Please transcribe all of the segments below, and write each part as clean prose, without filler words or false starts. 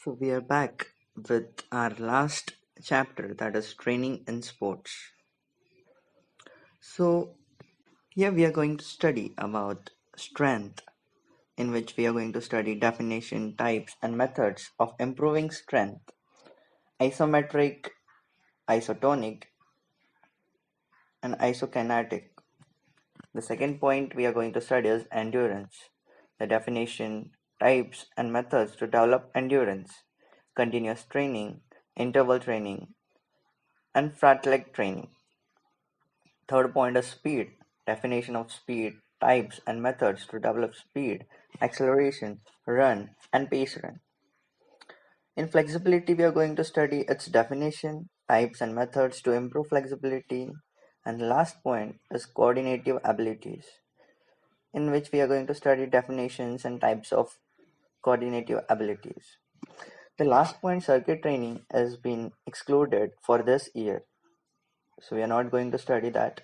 So we are back with our last chapter, that is training in sports. So here we are going to study about strength, in which we are going to study definition, types and methods of improving strength, isometric, isotonic and isokinetic. The second point we are going to study is endurance, the definition, types and methods to develop endurance, continuous training, interval training and fartlek training. Third point is speed, definition of speed, types and methods to develop speed, acceleration, run, and pace run. In flexibility, we are going to study its definition, types and methods to improve flexibility, and the last point is coordinative abilities, in which we are going to study definitions and types of coordinative abilities. The last point, circuit training, has been excluded for this year, so we are not going to study that.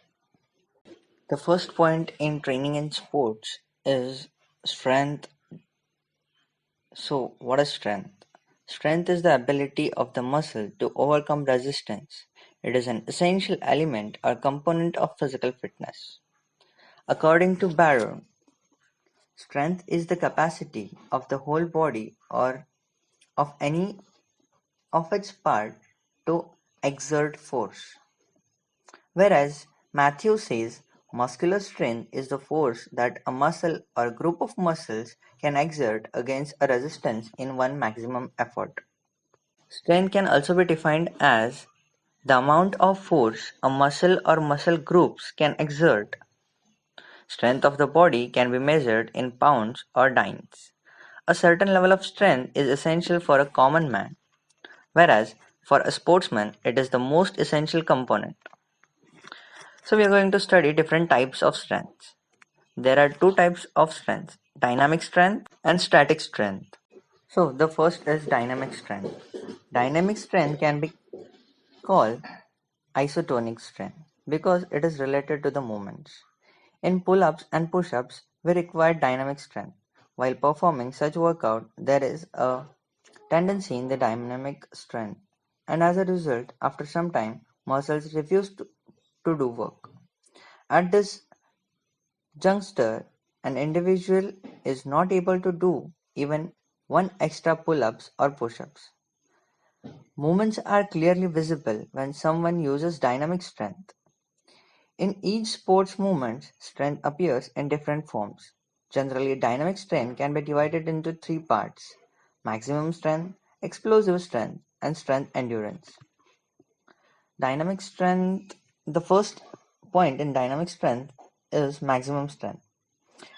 The first point in training in sports is strength. So, what is strength? Strength is the ability of the muscle to overcome resistance. It is an essential element or component of physical fitness. According to Baron, strength is the capacity of the whole body or of any of its part to exert force. Whereas Matthew says muscular strength is the force that a muscle or group of muscles can exert against a resistance in one maximum effort. Strength can also be defined as the amount of force a muscle or muscle groups can exert. Strength of the body can be measured in pounds or dynes. A certain level of strength is essential for a common man, whereas for a sportsman it is the most essential component. So we are going to study different types of strengths. There are two types of strength: dynamic strength and static strength. So the first is dynamic strength. Dynamic strength can be called isotonic strength because it is related to the movements. In pull-ups and push-ups, we require dynamic strength. While performing such workout, there is a tendency in the dynamic strength, and as a result, after some time, muscles refuse to do work. At this juncture, an individual is not able to do even one extra pull-ups or push-ups. Movements are clearly visible when someone uses dynamic strength. In each sports movement, strength appears in different forms. Generally, dynamic strength can be divided into three parts: maximum strength, explosive strength, and strength endurance. Dynamic strength, the first point in dynamic strength is maximum strength.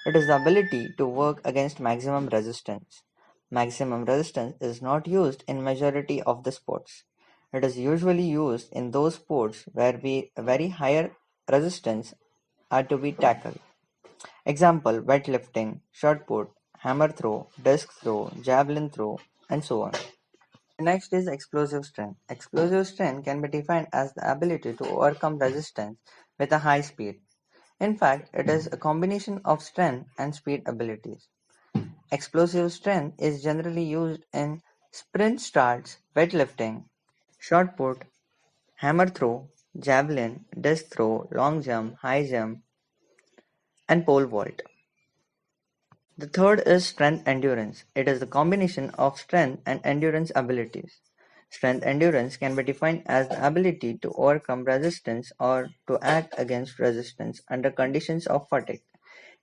It is the ability to work against maximum resistance. Maximum resistance is not used in majority of the sports. It is usually used in those sports where very higher resistance are to be tackled. Example: weightlifting, shot put, hammer throw, disc throw, javelin throw, and so on. Next is explosive strength. Explosive strength can be defined as the ability to overcome resistance with a high speed. In fact, it is a combination of strength and speed abilities. Explosive strength is generally used in sprint starts, weightlifting, shot put, hammer throw, javelin, disc throw, long jump, high jump, and pole vault. The third is strength endurance. It is the combination of strength and endurance abilities. Strength endurance can be defined as the ability to overcome resistance or to act against resistance under conditions of fatigue.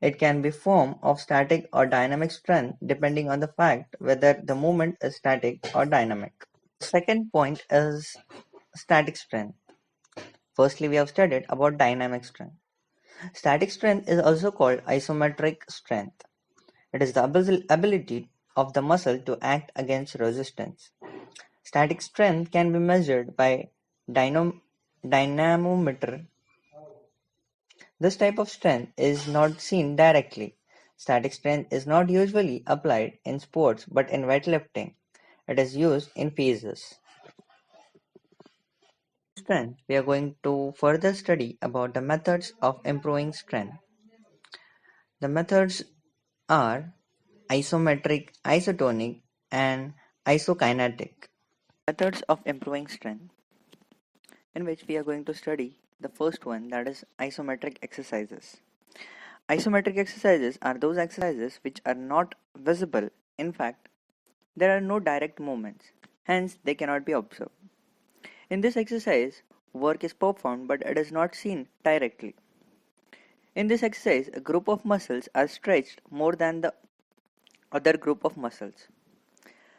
It can be form of static or dynamic strength depending on the fact whether the movement is static or dynamic. Second point is static strength. Firstly, we have studied about dynamic strength. Static strength is also called isometric strength. It is the ability of the muscle to act against resistance. Static strength can be measured by dynamometer. This type of strength is not seen directly. Static strength is not usually applied in sports but in weightlifting. It is used in phases. Strength, we are going to further study about the methods of improving strength. The methods are isometric, isotonic, and ISOKINETIC. Methods of improving strength, in which we are going to study the first one, that is isometric exercises. Isometric exercises are those exercises which are not visible. In fact, there are no direct movements, hence they cannot be observed. In this exercise, work is performed but it is not seen directly. In this exercise, a group of muscles are stretched more than the other group of muscles.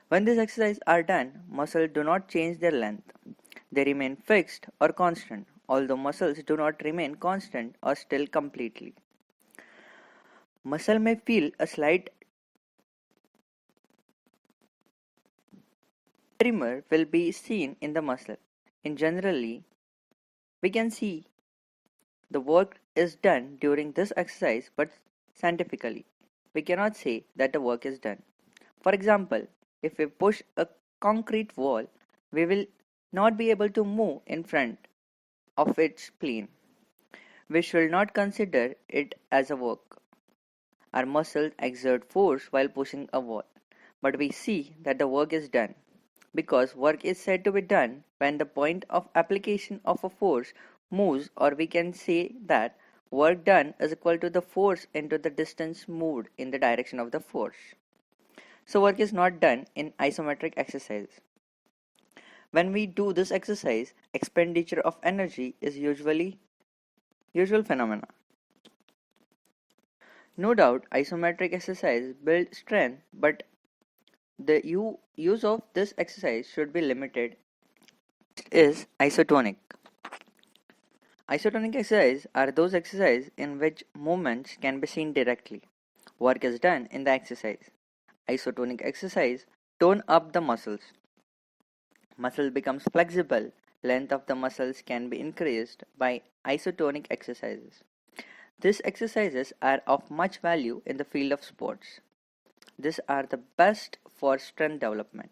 When these exercises are done, muscles do not change their length. They remain fixed or constant, although muscles do not remain constant or still completely. Muscle may feel a slight tremor will be seen in the muscle. In generally, we can see the work is done during this exercise, but scientifically, we cannot say that the work is done. For example, if we push a concrete wall, we will not be able to move in front of its plane. We should not consider it as a work. Our muscles exert force while pushing a wall, but we see that the work is done, because work is said to be done when the point of application of a force moves, or we can say that work done is equal to the force into the distance moved in the direction of the force. So work is not done in isometric exercise. When we do this exercise, expenditure of energy is usual phenomena. No doubt isometric exercise builds strength, but the use of this exercise should be limited. Next is isotonic. Isotonic exercises are those exercises in which movements can be seen directly. Work is done in the exercise. Isotonic exercise tone up the muscles. Muscle becomes flexible. Length of the muscles can be increased by isotonic exercises. These exercises are of much value in the field of sports. These are the best for strength development.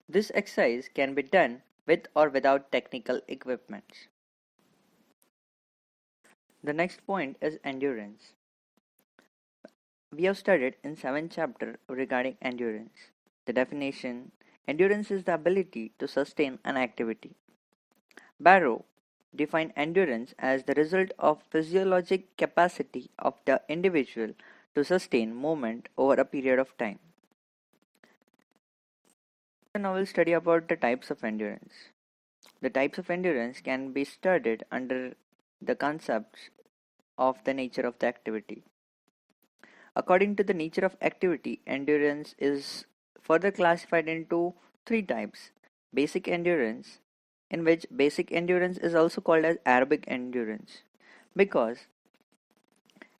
This exercise can be done with or without technical equipment. The next point is endurance. We have studied in 7th chapter regarding endurance. The definition: endurance is the ability to sustain an activity. Barrow defined endurance as the result of physiologic capacity of the individual to sustain movement over a period of time. Now we'll study about the types of endurance. The types of endurance can be studied under the concepts of the nature of the activity. According to the nature of activity, endurance is further classified into three types. Basic endurance, in which basic endurance is also called as aerobic endurance because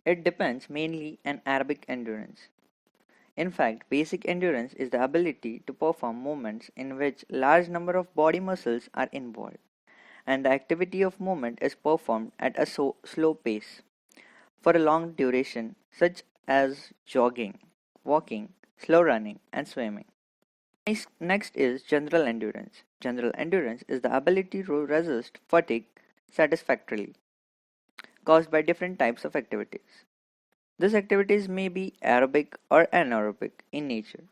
it depends mainly on aerobic endurance. In fact, basic endurance is the ability to perform movements in which large number of body muscles are involved, and the activity of movement is performed at a slow pace for a long duration, such as jogging, walking, slow running, and swimming. Next is general endurance. General endurance is the ability to resist fatigue satisfactorily, caused by different types of activities. These activities may be aerobic or anaerobic in nature.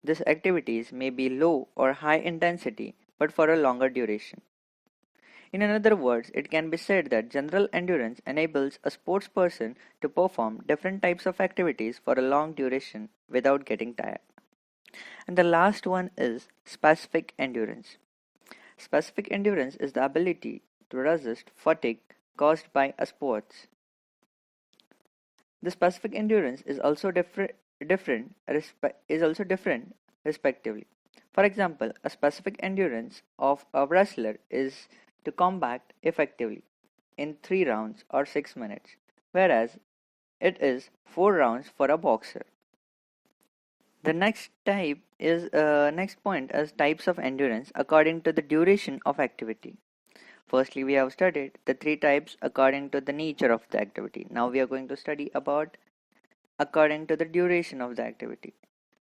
These activities may be low or high intensity but for a longer duration. In other words, it can be said that general endurance enables a sports person to perform different types of activities for a long duration without getting tired. And the last one is specific endurance. Specific endurance is the ability to resist fatigue caused by a sports. The specific endurance is also different respectively. For example, a specific endurance of a wrestler is to combat effectively in 3 rounds or 6 minutes, whereas it is 4 rounds for a boxer. The next point is types of endurance according to the duration of activity. Firstly, we have studied the three types according to the nature of the activity. Now we are going to study about according to the duration of the activity.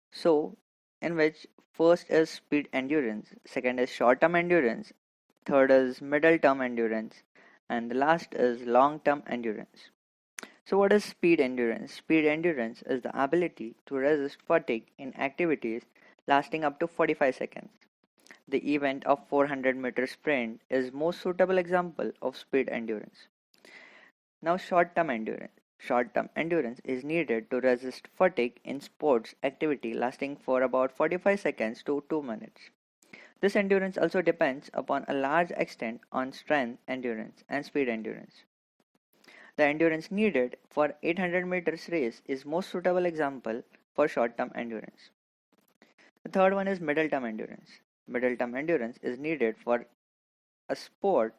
So, in which first is speed endurance, second is short term endurance, third is middle term endurance, and the last is long term endurance. So, what is speed endurance? Speed endurance is the ability to resist fatigue in activities lasting up to 45 seconds. The event of 400-meter sprint is most suitable example of speed endurance. Now short-term endurance. Short-term endurance is needed to resist fatigue in sports activity lasting for about 45 seconds to 2 minutes. This endurance also depends upon a large extent on strength endurance and speed endurance. The endurance needed for 800 meters race is most suitable example for short-term endurance. The third one is middle term endurance. Middle term endurance is needed for a sport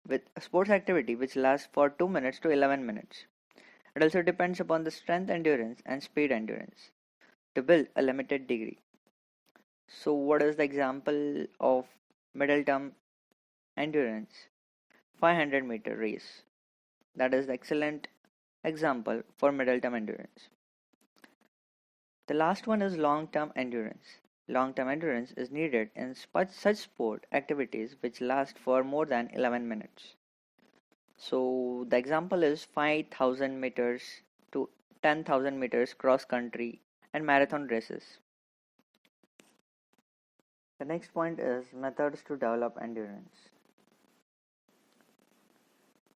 with a sports activity which lasts for 2 minutes to 11 minutes. It also depends upon the strength endurance and speed endurance to build a limited degree. So what is the example of middle term endurance? 500-meter race. That is the excellent example for middle term endurance. The last one is long term endurance. Long term endurance is needed in such sport activities which last for more than 11 minutes. So the example is 5,000 meters to 10,000 meters cross country and marathon races. The next point is methods to develop endurance,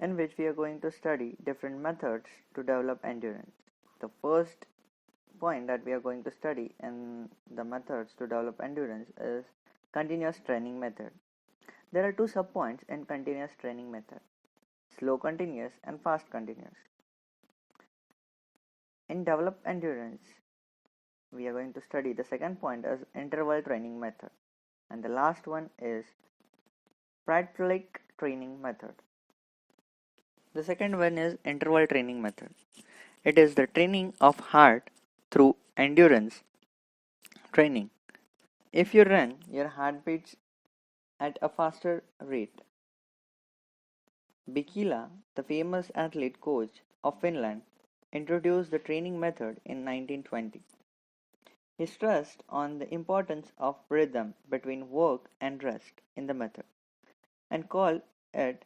in which we are going to study different methods to develop endurance. The first point that we are going to study in the methods to develop endurance is continuous training method. There are two subpoints in continuous training method: slow continuous and fast continuous. In develop endurance, we are going to study the second point as interval training method, and the last one is Prattlick training method. The second one is interval training method. It is the training of heart through endurance training. If you run, your heart beats at a faster rate. Bikila, the famous athlete coach of Finland, introduced the training method in 1920. He stressed on the importance of rhythm between work and rest in the method and called it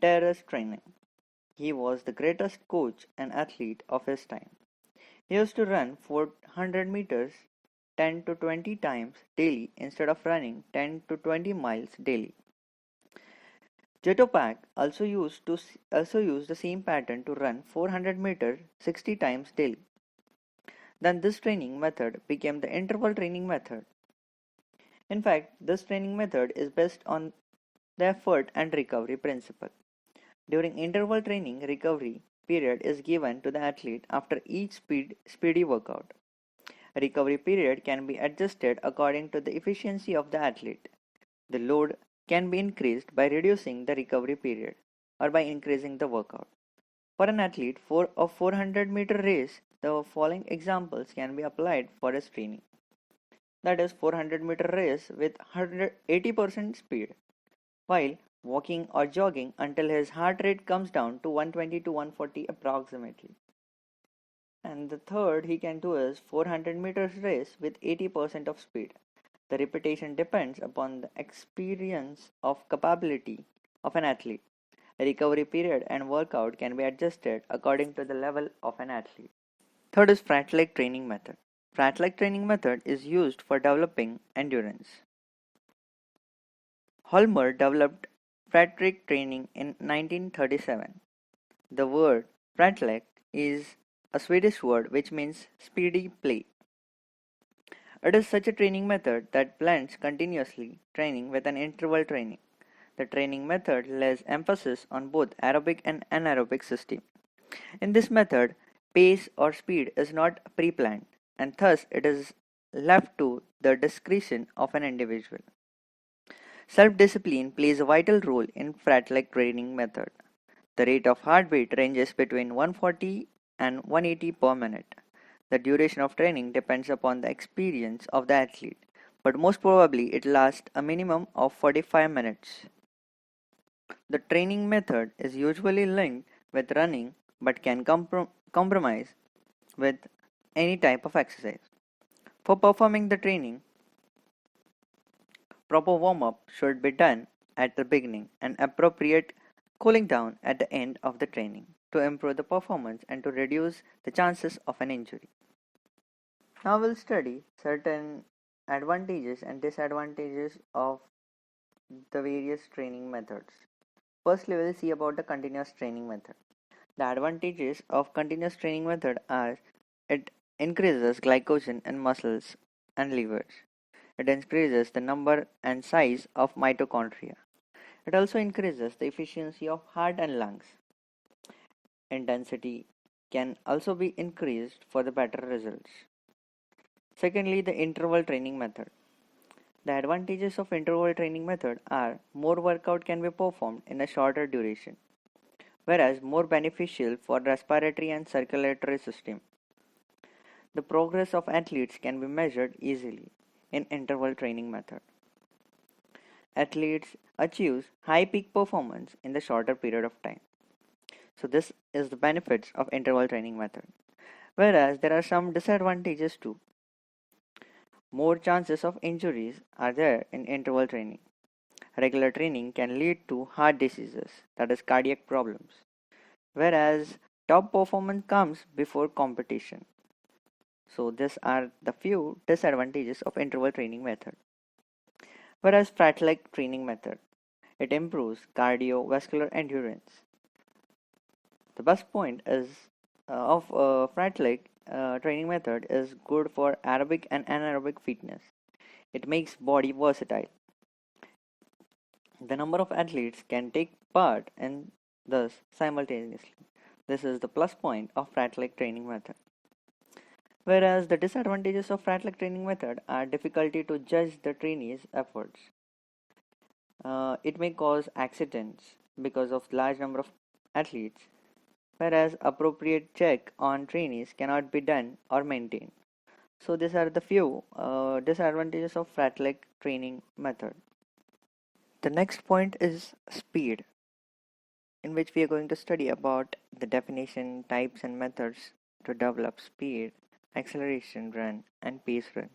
terrace training. He was the greatest coach and athlete of his time. He used to run 400 meters 10 to 20 times daily instead of running 10 to 20 miles daily. Jetopak also used the same pattern to run 400 meters 60 times daily. Then this training method became the interval training method. In fact, this training method is based on the effort and recovery principle. During interval training, recovery period is given to the athlete after each speedy workout. A recovery period can be adjusted according to the efficiency of the athlete. The load can be increased by reducing the recovery period or by increasing the workout. For an athlete for a 400-meter race, the following examples can be applied for his training. That is 400-meter race with 80% speed, while walking or jogging until his heart rate comes down to 120 to 140 approximately. And the third he can do is 400 meters race with 80% of speed. The repetition depends upon the experience of capability of an athlete. A recovery period and workout can be adjusted according to the level of an athlete. Third is Pratt-like training method. Pratt-like training method is used for developing endurance. Holmer developed Pratt-like training in 1937. The word Pratt-like is a Swedish word which means speedy play. It is such a training method that blends continuously training with an interval training. The training method lays emphasis on both aerobic and anaerobic system. In this method, pace or speed is not pre-planned, and thus it is left to the discretion of an individual. Self-discipline plays a vital role in Pratt-like training method. The rate of heartbeat ranges between 140 and 180 per minute. The duration of training depends upon the experience of the athlete, but most probably it lasts a minimum of 45 minutes. The training method is usually linked with running but can compromise with any type of exercise. For performing the training, proper warm-up should be done at the beginning and appropriate cooling down at the end of the training to improve the performance and to reduce the chances of an injury. Now we'll study certain advantages and disadvantages of the various training methods. Firstly, we'll see about the continuous training method. The advantages of continuous training method are it increases glycogen in muscles and livers. It increases the number and size of mitochondria. It also increases the efficiency of heart and lungs. Intensity can also be increased for the better results. Secondly, the interval training method. The advantages of interval training method are more workout can be performed in a shorter duration, whereas more beneficial for respiratory and circulatory system. The progress of athletes can be measured easily in interval training method. Athletes achieve high peak performance in the shorter period of time. So this is the benefits of interval training method. Whereas there are some disadvantages too. More chances of injuries are there in interval training. Regular training can lead to heart diseases, that is cardiac problems. Whereas top performance comes before competition. So these are the few disadvantages of interval training method. Whereas frat-like training method, it improves cardiovascular endurance. The best point is of frat-like training method is good for aerobic and anaerobic fitness. It makes body versatile. The number of athletes can take part in this simultaneously. This is the plus point of frat-like training method. Whereas the disadvantages of frat-like training method are difficulty to judge the trainees' efforts. It may cause accidents because of large number of athletes, whereas appropriate check on trainees cannot be done or maintained. So these are the few disadvantages of frat-like training method. The next point is speed, in which we are going to study about the definition, types and methods to develop speed, acceleration run and pace run.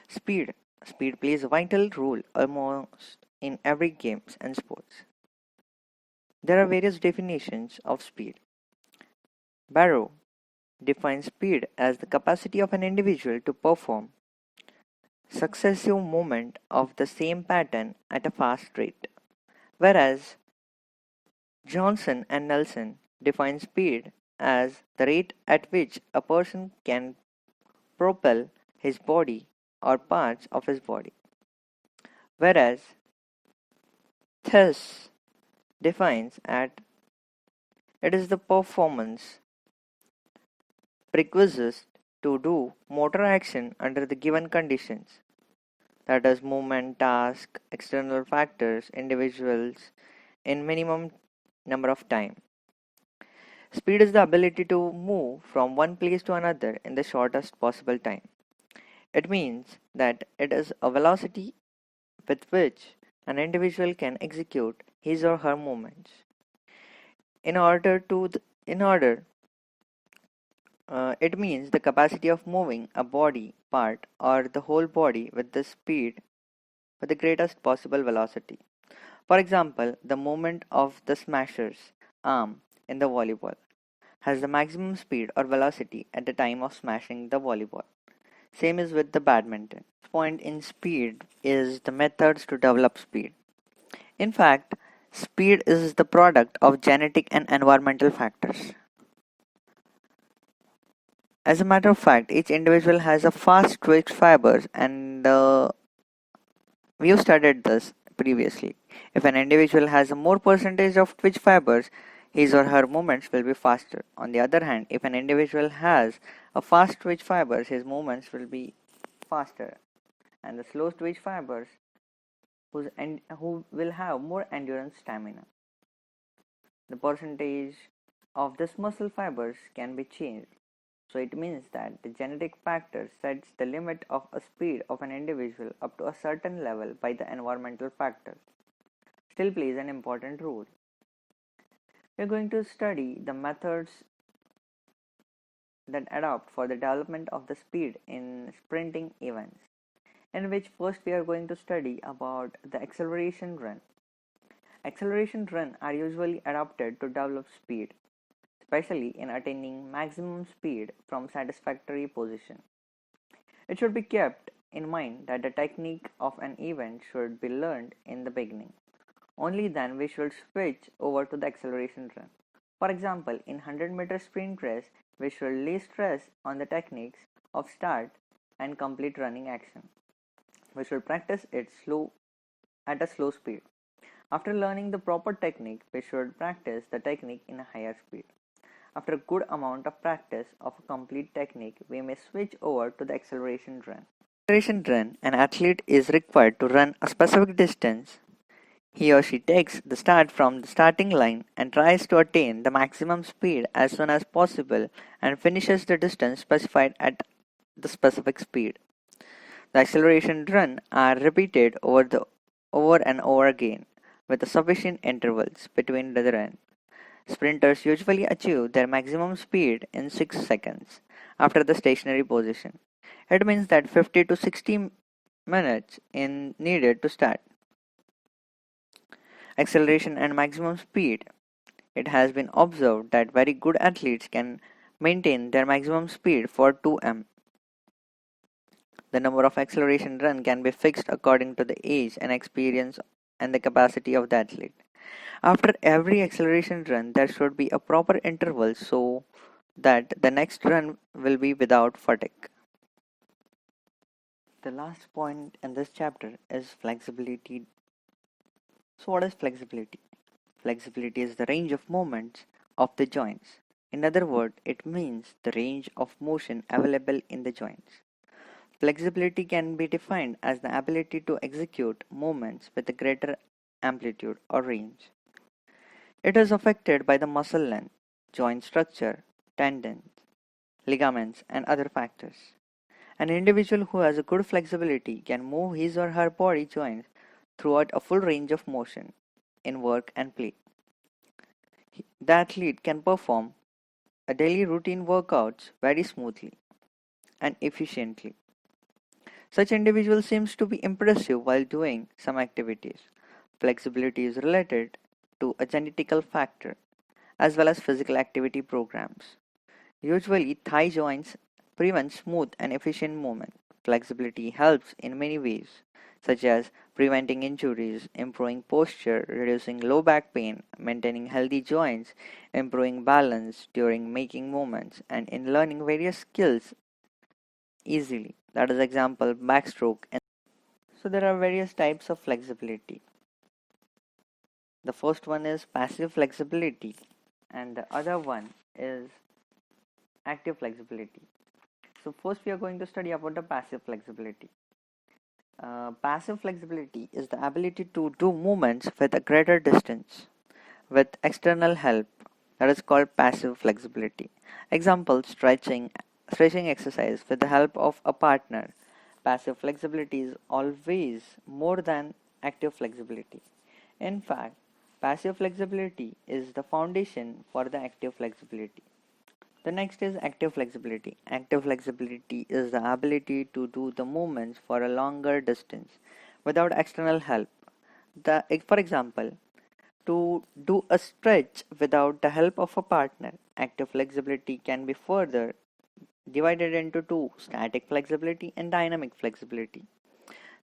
Speed. Speed plays a vital role almost in every games and sports. There are various definitions of speed. Barrow defines speed as the capacity of an individual to perform successive movement of the same pattern at a fast rate, whereas Johnson and Nelson define speed as the rate at which a person can propel his body or parts of his body, whereas Thus defines at it is the performance requisite to do motor action under the given conditions, that is movement, task, external factors, individuals in minimum number of time. Speed is the ability to move from one place to another in the shortest possible time. It means that it is a velocity with which an individual can execute his or her movements. In order to th- in order It means the capacity of moving a body part or the whole body with the speed with the greatest possible velocity. For example, the movement of the smasher's arm in the volleyball has the maximum speed or velocity at the time of smashing the volleyball. Same is with the badminton. Point in speed is the methods to develop speed. In fact, speed is the product of genetic and environmental factors. As a matter of fact, each individual has a fast twitch fibers, and we've studied this previously. If an individual has a more percentage of twitch fibers, his or her movements will be faster. On the other hand, if an individual has a fast twitch fibers, his movements will be faster, and the slow twitch fibers who will have more endurance stamina. The percentage of this muscle fibers can be changed. So it means that the genetic factor sets the limit of a speed of an individual up to a certain level by the environmental factors. Still plays an important role. We are going to study the methods that adopt for the development of the speed in sprinting events, in which first we are going to study about the acceleration run. Acceleration run are usually adopted to develop speed, especially in attaining maximum speed from satisfactory position. It should be kept in mind that the technique of an event should be learned in the beginning. Only then we should switch over to the acceleration run. For example, in 100-meter sprint race, we should lay stress on the techniques of start and complete running action. We should practice it at a slow speed. After learning the proper technique, we should practice the technique in a higher speed. After a good amount of practice of a complete technique, we may switch over to the acceleration run. Acceleration run, an athlete is required to run a specific distance. He or she takes the start from the starting line and tries to attain the maximum speed as soon as possible and finishes the distance specified at the specific speed. The acceleration run are repeated over and over again with sufficient intervals between the run. Sprinters usually achieve their maximum speed in 6 seconds after the stationary position. It means that 50 to 60 minutes is needed to start. Acceleration and maximum speed. It has been observed that very good athletes can maintain their maximum speed for 2 m. The number of acceleration run can be fixed according to the age and experience and the capacity of the athlete. After every acceleration run, there should be a proper interval so that the next run will be without fatigue. The last point in this chapter is flexibility. So, what is flexibility? Flexibility is the range of movements of the joints. In other words, it means the range of motion available in the joints. Flexibility can be defined as the ability to execute movements with a greater amplitude or range. It is affected by the muscle length, joint structure, tendons, ligaments, and other factors. An individual who has a good flexibility can move his or her body joints throughout a full range of motion in work and play. The athlete can perform a daily routine workouts very smoothly and efficiently. Such individual seems to be impressive while doing some activities. Flexibility is related to a genetical factor as well as physical activity programs. Usually, thigh joints prevent smooth and efficient movement. Flexibility helps in many ways, such as preventing injuries, improving posture, reducing low back pain, maintaining healthy joints, improving balance during making movements, and in learning various skills easily. That is example backstroke. And so there are various types of flexibility. The first one is passive flexibility and the other one is active flexibility. So first we are going to study about the passive flexibility. Passive flexibility is the ability to do movements with a greater distance with external help. That is called passive flexibility. Example, stretching exercise with the help of a partner. Passive flexibility is always more than active flexibility. In fact, passive flexibility is the foundation for the active flexibility. The next is active flexibility. Active flexibility is the ability to do the movements for a longer distance without external help. For example, to do a stretch without the help of a partner. Active flexibility can be further divided into two: static flexibility and dynamic flexibility.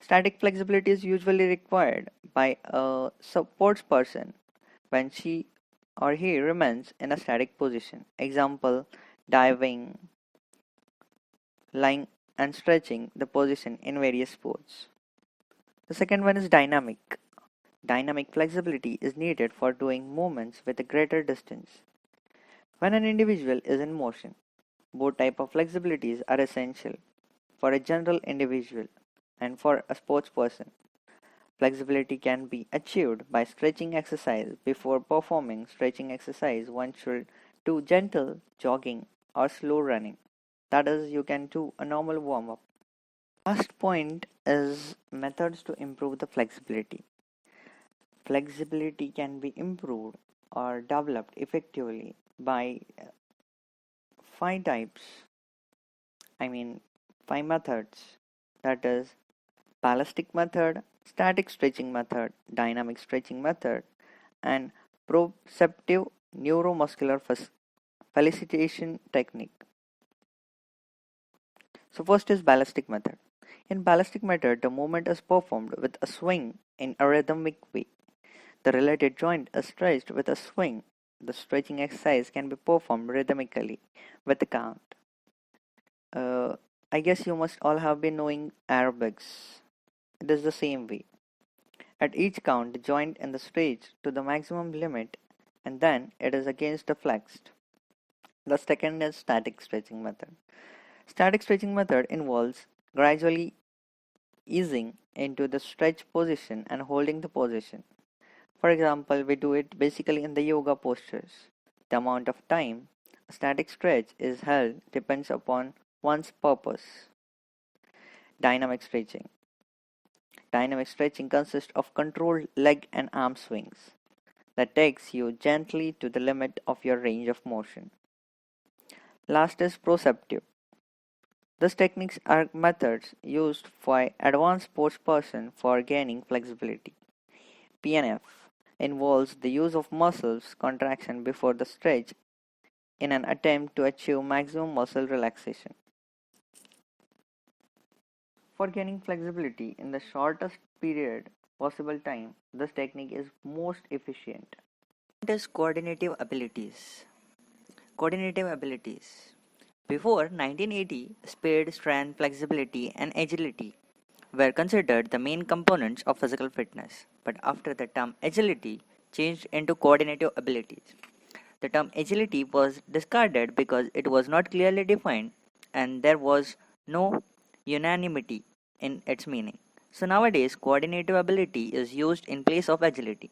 Static flexibility is usually required by a supports person when she or he remains in a static position. Example, diving, lying, and stretching the position in various sports. The second one is dynamic. Dynamic flexibility is needed for doing movements with a greater distance. When an individual is in motion, both types of flexibilities are essential for a general individual and for a sports person. Flexibility can be achieved by stretching exercise. Before performing stretching exercise, one should do gentle jogging or slow running. That is, you can do a normal warm up. Last point is methods to improve the flexibility. Flexibility can be improved or developed effectively by five types, I mean, five methods. That is, ballistic method, static stretching method, dynamic stretching method, and proprioceptive neuromuscular facilitation technique. So first is ballistic method. In ballistic method, the movement is performed with a swing in a rhythmic way. The related joint is stretched with a swing. The stretching exercise can be performed rhythmically with a count. Uh, I guess you must all have been knowing aerobics. It is the same way. At each count, the joint in the stretch to the maximum limit and then it is against the flexed. The second is static stretching method. Static stretching method involves gradually easing into the stretch position and holding the position. For example, we do it basically in the yoga postures. The amount of time a static stretch is held depends upon one's purpose. Dynamic stretching. Dynamic stretching consists of controlled leg and arm swings that takes you gently to the limit of your range of motion. Last is proceptive. These techniques are methods used by advanced sports person for gaining flexibility. PNF involves the use of muscles contraction before the stretch in an attempt to achieve maximum muscle relaxation. For gaining flexibility in the shortest period possible time, this technique is most efficient. It is coordinative abilities. Coordinative abilities. Before 1980, speed, strength, flexibility, and agility were considered the main components of physical fitness. But after the term agility changed into coordinative abilities, the term agility was discarded because it was not clearly defined and there was no unanimity in its meaning. So nowadays, coordinative ability is used in place of agility.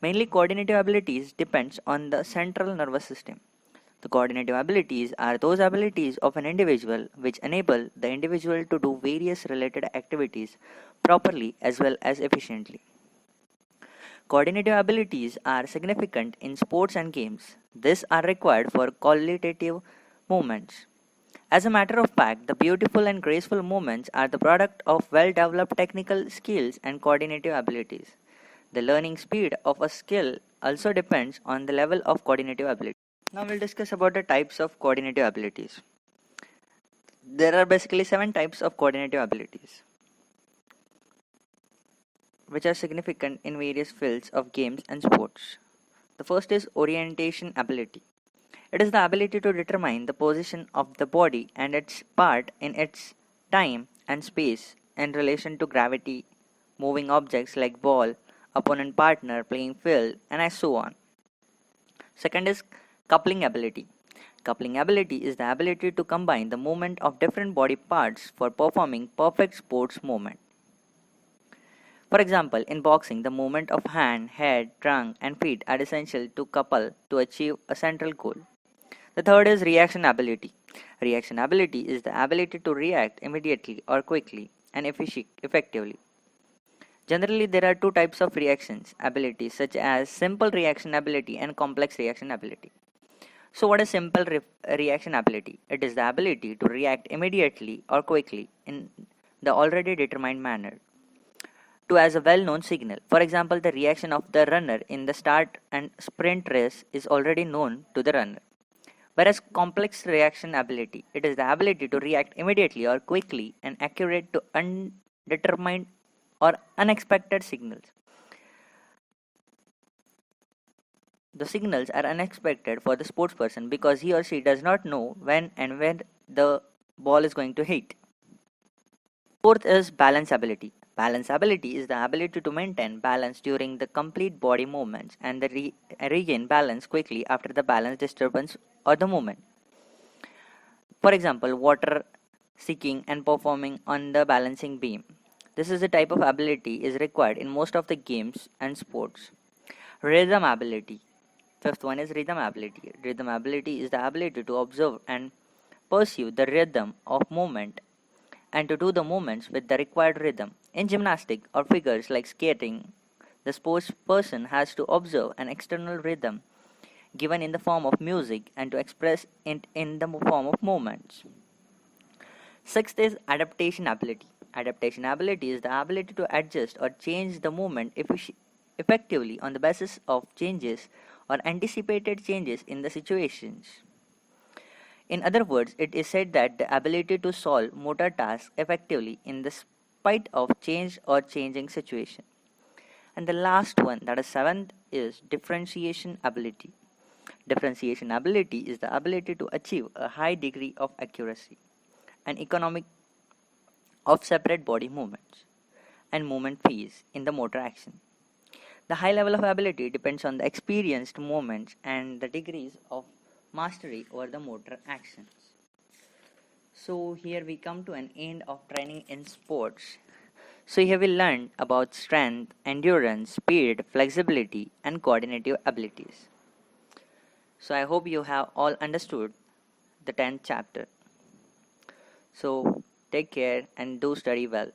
Mainly, coordinative abilities depends on the central nervous system. The coordinative abilities are those abilities of an individual which enable the individual to do various related activities properly as well as efficiently. Coordinative abilities are significant in sports and games. These are required for qualitative movements. As a matter of fact, the beautiful and graceful movements are the product of well developed technical skills and coordinative abilities. The learning speed of a skill also depends on the level of coordinative ability. Now we'll discuss about the types of coordinative abilities. There are basically 7 types of coordinative abilities, which are significant in various fields of games and sports. The first is orientation ability. It is the ability to determine the position of the body and its part in its time and space in relation to gravity, moving objects like ball, opponent partner, playing field, and so on. Second is coupling ability. Coupling ability is the ability to combine the movement of different body parts for performing perfect sports movement. For example, in boxing, the movement of hand, head, trunk, and feet are essential to couple to achieve a central goal. The third is reaction ability. Reaction ability is the ability to react immediately or quickly and effectively. Generally, there are 2 types of reactions abilities, such as simple reaction ability and complex reaction ability. So, what is simple reaction ability? It is the ability to react immediately or quickly in the already determined manner to as a well-known signal. For example, the reaction of the runner in the start and sprint race is already known to the runner. Whereas complex reaction ability, it is the ability to react immediately or quickly and accurate to undetermined or unexpected signals. The signals are unexpected for the sportsperson because he or she does not know when and where the ball is going to hit. Fourth is balance ability. Balance ability is the ability to maintain balance during the complete body movements and regain balance quickly after the balance disturbance or the movement. For example, water seeking and performing on the balancing beam. This is a type of ability is required in most of the games and sports. Rhythm ability. Fifth one is rhythm ability. Rhythm ability is the ability to observe and pursue the rhythm of movement and to do the movements with the required rhythm. In gymnastics or figures like skating, the sports person has to observe an external rhythm given in the form of music and to express it in the form of movements. Sixth is adaptation ability. Adaptation ability is the ability to adjust or change the movement effectively on the basis of changes or anticipated changes in the situations. In other words, it is said that the ability to solve motor tasks effectively in the spite of change or changing situation. And the last one, that is seventh, is differentiation ability. Differentiation ability is the ability to achieve a high degree of accuracy and economic of separate body movements and movement phase in the motor action. The high level of ability depends on the experienced movements and the degrees of mastery over the motor actions. So here we come to an end of training in sports. So here we learned about strength, endurance, speed, flexibility and coordinative abilities. So I hope you have all understood the 10th chapter. So take care and do study well.